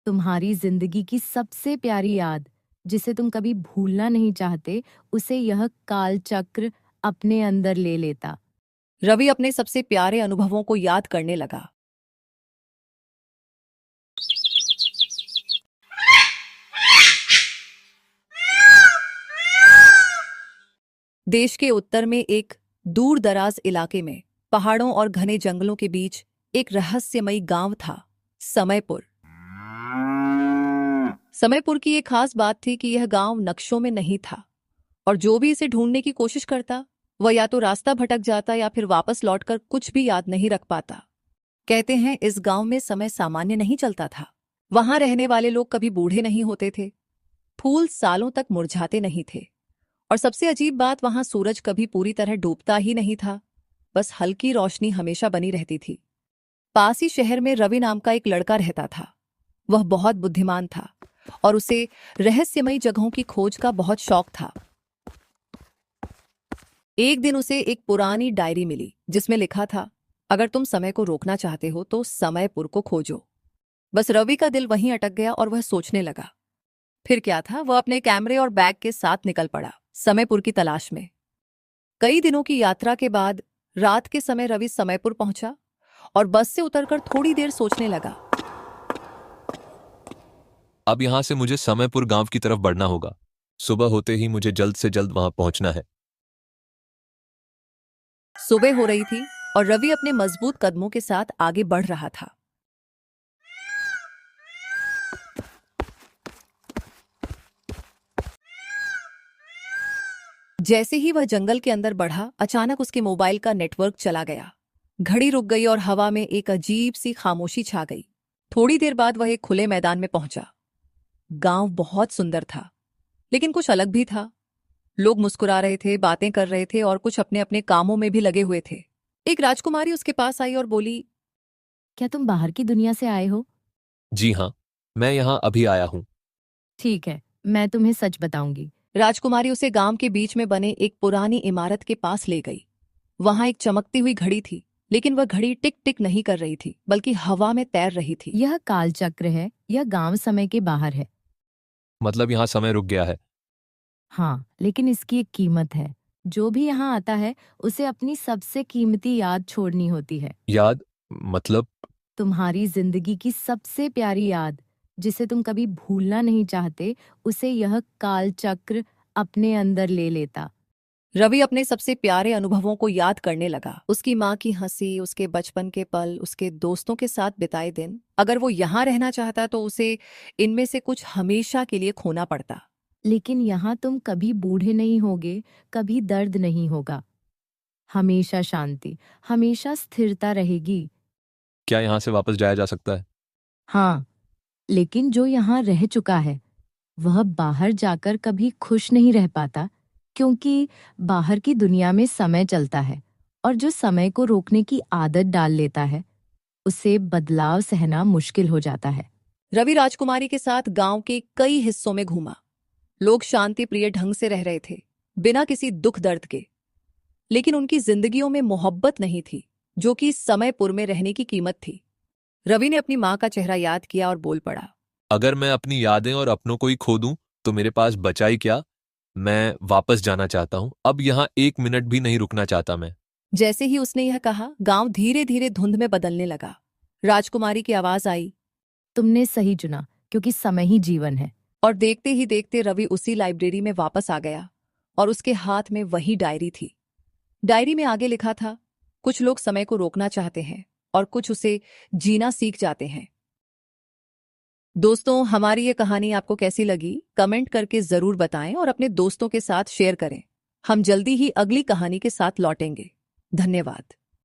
तुम्हारी जिंदगी की सबसे प्यारी याद, जिसे तुम कभी भूलना नहीं चाहते, उसे यह काल चक्र अपने अंदर ले लेता। रवि अपने सबसे प्यारे अनुभवों को याद करने लगा। देश के उत्तर में एक दूर दराज इलाके में पहाड़ों और घने जंगलों के बीच एक रहस्यमयी गांव था, समयपुर। समयपुर की एक खास बात थी कि यह गांव नक्शों में नहीं था, और जो भी इसे ढूंढने की कोशिश करता वह या तो रास्ता भटक जाता या फिर वापस लौटकर कुछ भी याद नहीं रख पाता। कहते हैं इस गांव में समय सामान्य नहीं चलता था। वहां रहने वाले लोग कभी बूढ़े नहीं होते थे, फूल सालों तक मुरझाते नहीं थे, और सबसे अजीब बात, वहां सूरज कभी पूरी तरह डूबता ही नहीं था, बस हल्की रोशनी हमेशा बनी रहती थी। पास ही शहर में रवि नाम का एक लड़का रहता था। वह बहुत बुद्धिमान था और उसे रहस्यमयी जगहों की खोज का बहुत शौक था। एक दिन उसे एक पुरानी डायरी मिली जिसमें लिखा था, अगर तुम समय को रोकना चाहते हो तो समयपुर को खोजो। बस रवि का दिल वहीं अटक गया और वह सोचने लगा। फिर क्या था, वह अपने कैमरे और बैग के साथ निकल पड़ा समयपुर की तलाश में। कई दिनों की यात्रा के बाद रात के समय रवि समयपुर पहुंचा और बस से उतरकर थोड़ी देर सोचने लगा। अब यहां से मुझे समयपुर गांव की तरफ बढ़ना होगा। सुबह होते ही मुझे जल्द से जल्द वहां पहुंचना है। सुबह हो रही थी और रवि अपने मजबूत कदमों के साथ आगे बढ़ रहा था। जैसे ही वह जंगल के अंदर बढ़ा, अचानक उसके मोबाइल का नेटवर्क चला गया। घड़ी रुक गई और हवा में एक अजीब सी खामोशी छा गई। थोड़ी देर बाद वह एक खुले मैदान में पहुंचा। गांव बहुत सुंदर था, लेकिन कुछ अलग भी था। लोग मुस्कुरा रहे थे, बातें कर रहे थे और कुछ अपने अपने कामों में भी लगे हुए थे। एक राजकुमारी उसके पास आई और बोली, क्या तुम बाहर की दुनिया से आए हो? जी हाँ, मैं यहां अभी आया हूं। ठीक है, मैं तुम्हें सच बताऊंगी। राजकुमारी उसे गांव के बीच में बने एक पुरानी इमारत के पास ले गई। वहां एक चमकती हुई घड़ी थी, लेकिन वह घड़ी टिक टिक नहीं कर रही थी, बल्कि हवा में तैर रही थी। यह काल चक्र है, यह गांव समय के बाहर है। मतलब यहां समय रुक गया है। हाँ, लेकिन इसकी एक कीमत है। जो भी यहाँ आता है, उसे अपनी सबसे कीमती याद छोड़नी होती है। याद? मतलब? तुम्हारी जिंदगी की सबसे प्यारी याद, जिसे तुम कभी भूलना नहीं चाहते, उसे यह काल चक्र अपने अंदर ले लेता। रवि अपने सबसे प्यारे अनुभवों को याद करने लगा। उसकी माँ की हंसी, उसके बचपन के पल, उसके दोस्तों के साथ बिताए दिन। अगर वो यहाँ रहना चाहता तो उसे इनमें से कुछ हमेशा के लिए खोना पड़ता। लेकिन यहाँ तुम कभी बूढ़े नहीं होगे, कभी दर्द नहीं होगा। हमेशा शांति, हमेशा स्थिरता रहेगी। क्या यहां से वापस जाया जा सकता है? हाँ, लेकिन जो यहाँ रह चुका है, वह बाहर जाकर कभी खुश नहीं रह पाता, क्योंकि बाहर की दुनिया में समय चलता है, और जो समय को रोकने की आदत डाल लेता है, उसे बदलाव सहना मुश्किल हो जाता है। रवि राजकुमारी के साथ गांव के कई हिस्सों में घूमा। लोग शांति प्रिय ढंग से रह रहे थे, बिना किसी दुख दर्द के। लेकिन उनकी जिंदगियों में मोहब्बत नहीं थी, जो कि समयपुर में रहने की कीमत थी। रवि ने अपनी माँ का चेहरा याद किया और बोल पड़ा, अगर मैं अपनी यादें और अपनों को ही खो दूं तो मेरे पास बचा ही क्या। मैं वापस जाना चाहता हूं। अब यहां एक मिनट भी नहीं रुकना चाहता मैं। जैसे ही उसने यह कहा, गांव धीरे धीरे धुंध में बदलने लगा। राजकुमारी की आवाज आई, तुमने सही चुना, क्योंकि समय ही जीवन है। और देखते ही देखते रवि उसी लाइब्रेरी में वापस आ गया, और उसके हाथ में वही डायरी थी। डायरी में आगे लिखा था, कुछ लोग समय को रोकना चाहते हैं और कुछ उसे जीना सीख जाते हैं। दोस्तों, हमारी ये कहानी आपको कैसी लगी कमेंट करके जरूर बताएं और अपने दोस्तों के साथ शेयर करें। हम जल्दी ही अगली कहानी के साथ लौटेंगे। धन्यवाद।